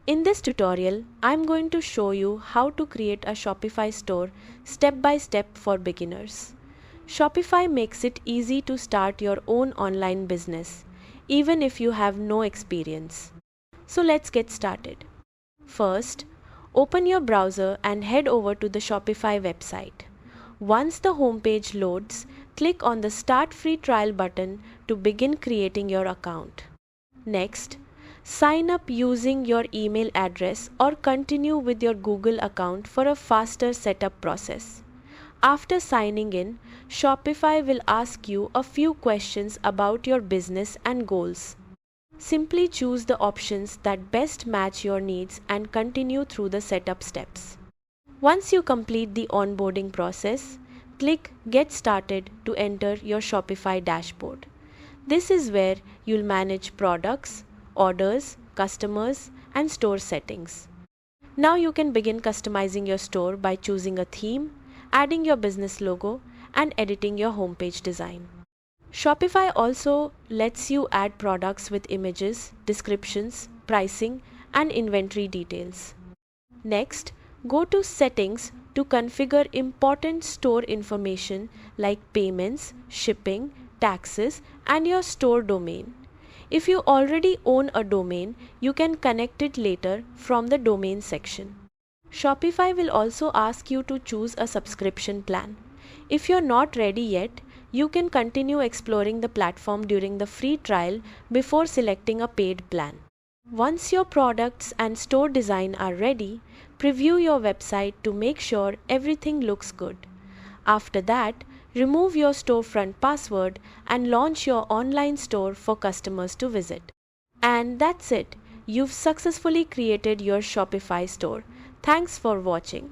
In this tutorial, I'm going to show you how to create a Shopify store step by step for beginners. Shopify makes it easy to start your own online business, even if you have no experience. So let's get started. First, open your browser and head over to the Shopify website. Once the homepage loads, click on the Start Free Trial button to begin creating your account. Next, sign up using your email address or continue with your Google account for a faster setup process. After signing in, Shopify will ask you a few questions about your business and goals. Simply choose the options that best match your needs and continue through the setup steps. Once you complete the onboarding process, click Get Started to enter your Shopify dashboard. This is where you'll manage products, orders, customers, and store settings. Now you can begin customizing your store by choosing a theme, adding your business logo, and editing your homepage design. Shopify also lets you add products with images, descriptions, pricing, and inventory details. Next, go to Settings to configure important store information like payments, shipping, taxes, and your store domain. If you already own a domain, you can connect it later from the domain section. Shopify will also ask you to choose a subscription plan. If you're not ready yet, you can continue exploring the platform during the free trial before selecting a paid plan. Once your products and store design are ready, preview your website to make sure everything looks good. After that, remove your storefront password and launch your online store for customers to visit. And that's it. You've successfully created your Shopify store. Thanks for watching.